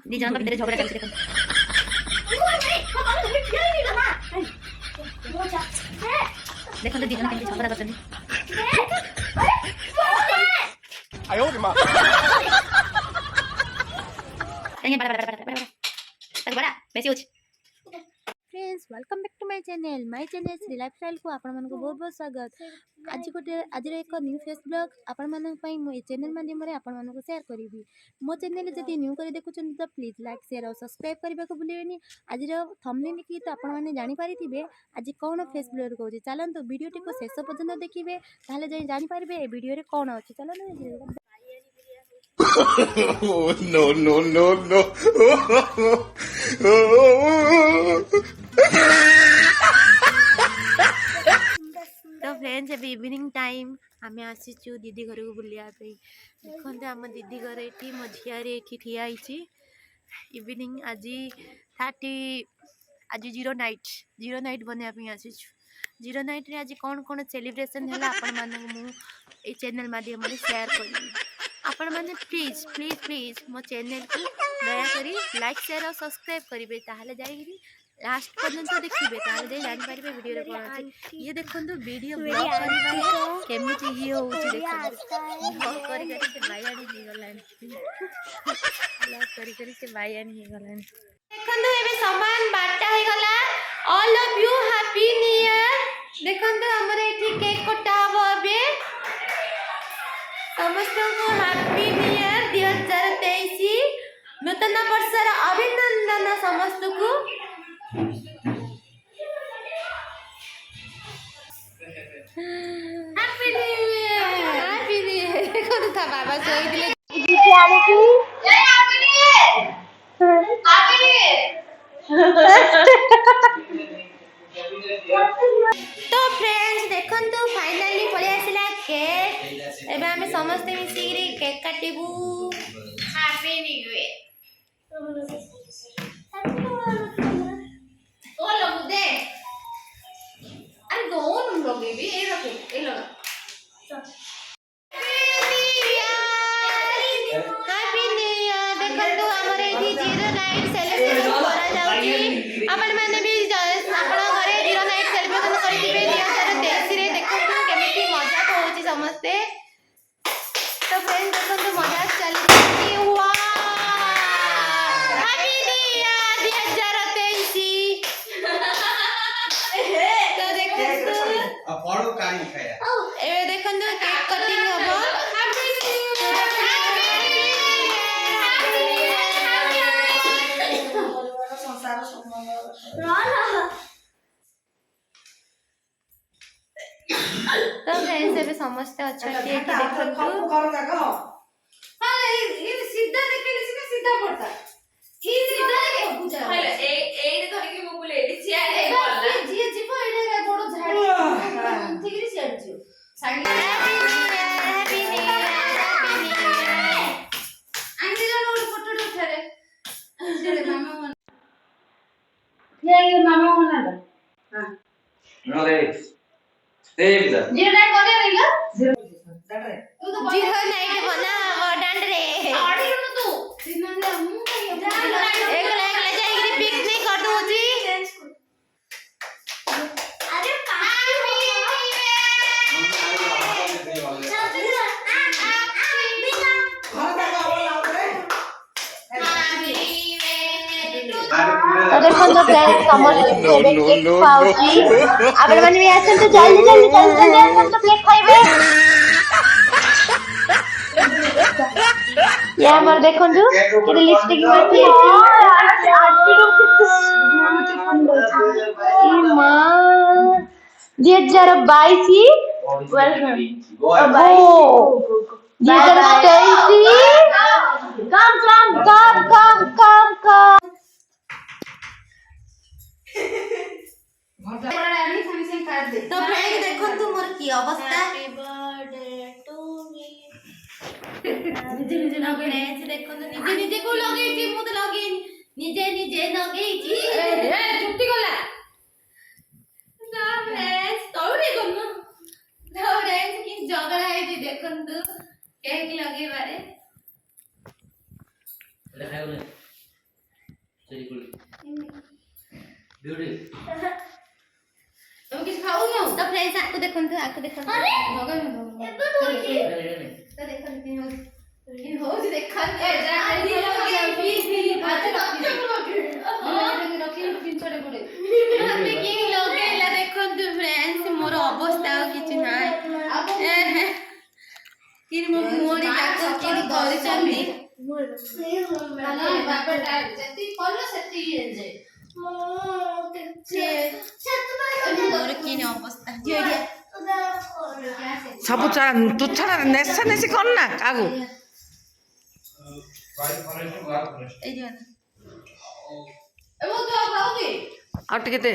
दी जन भीतर झगड़ा चलछि देखो देखो दी जन केमती झगड़ा करछन्ती आयो रे मां बड़ा बेसी होछ friends welcome back to my channel Shri lifestyle को आपण मन को बहुत बहुत स्वागत। आज गोटे आज एक न्यू फेस ब्लॉग आपण मन पई मो चैनल माध्यम रे आपण मन को शेयर करिवि। मो चैनल जदि न्यू करे देखुछन तो प्लीज लाइक शेयर और सब्सक्राइब करबा को भूलिबेनी। आज रो थंबनेल की तो आपण माने जानि पारिथिबे आज कोन फेस ब्लॉग कहूची। चलंतु वीडियो टी को शेष पर्यंत देखिबे ताले जानि जानि पारबे ए वीडियो रे कोन अछि। चलंतु no, no, no, no. तो फ्रेंड्स अभी इवनिंग टाइम आम आसीचु दीदी घर को बुलिया देखते आम दीदी घर ये मो झियारी ये ठिया इवनिंग आज 30 आज जीरो नाइट बनवाई आसीचु। जीरो नाइट रे आज कौन कौन सेलिब्रेशन है आपण मानक मु ए चैनल माध्यम शेयर करी। आपण माने प्लीज प्लीज प्लीज मो चैनल को दया करी लाइक शेयर और सब्सक्राइब करिवे ताहले जाई लास्ट पर्यंत देखिबे ताहले जाई जानि पारिबे वीडियो रे कोन अछि। ये देखंतु वीडियो ब्लॉग करिबारे केमिति ही होउछि देखंतु ब्लॉग करी करी से बायानी हे गलान ब्लॉग करी करी से बायानी हे गलान देखंतु एबे समान बाटा हे गला। All of you happy new year. देखंतु हमर एठी केक कटा हबो एबे समस्त को हैप्पी न्यू ईयर 2023 नूतन वर्षर अभिनंदन समस्त को। हैप्पी न्यू ईयर देखो था बाबा सोई दिले दीदी आने की हैप्पी न्यू ईयर तो फ्रेंड्स देखंतु फाइनली पळे आसिला केक एबे हमें समस्त मिसी केक काटिबू। हैप्पी न्यू ईयर ओ लोग दे अरे दोन लोग भी ए रखो ए लगा हैप्पी न्यू ईयर देखंतु हमर एठी जीरो नाइट सेलिब्रेशन करा जाउची। आपण माने भी आपण घरे जीरो नाइट सेलिब्रेशन करिबे 2023 रे देखंतु केमिति मजा होउची समस्ते। तो फ्रेंड्स देखंतु मजा चली वाह हैप्पी न्यू ईयर 2023 तो देखंतु पड़ो कानी खाया ए देखंतु केक कटिंग हबो। हैप्पी न्यू ईयर संसार संबंध तो फ्रेंड्स एबे समस्त अछंती एठी देखंतु हां ये सीधा देखेली सीधा पड़ता ई सीधा के पूजा हां ए धरि के मु बोले एठी चिया ए बोलला जी जीवो एडे बडो झाड़ी ठीक रे सेट जो side happy new year aunty जन फोटो उठारे जेडे मामा मन ये मामा मन हां नो रे जीरो नाइट बने रहिला जीरो नाइट बना डांड रे आड़ी न तू दिन ने मु एकला एकला जाई पिकनिक कर दूजी अरे तो देखो तो फ्रेंड्स समस्त केक खाउची आपण माने भी आछन तो जल्दी जल्दी जल्दी आछन तो केक खाइबे। ये हमर देखो जो के लिपस्टिक में थी ई मां 2022 वेलकम ओ 2023 कम तो फ्रेंड देखो तू मोर की अवस्था हैप्पी बर्थडे टू मी निजे निजे लगे देखो तो निजे निजे को लगे छी मु तो लगे निजे निजे लगे छी ए छुट्टी गला ना फ्रेंड्स तोरे गनो ना फ्रेंड्स की झगड़ा है जी देखो तू केक लगे बारे ତମେ କିଛି ଖାଉନ? ତ ଫ୍ରେଣ୍ଡସ୍ ଆକୁ ଦେଖନ୍ତୁ ହଉଛି ଦେଖାନ୍ତୁ। ଲଗେଇଲା ଦେଖନ୍ତୁ ଫ୍ରେଣ୍ଡସ୍, ମୋର ଅବସ୍ଥା ଆଉ କିଛି ନାହିଁ। ମୋ ମୁହଁରେ ଯାକ କରିଛନ୍ତି। ମୋର କି ଅବସ୍ଥା। ସବୁ ତୁ ଛଡ଼ା ନେସା ନେସି କର ନା କାହାକୁ ଏଇ ଆଉ ଟିକେ ଦେ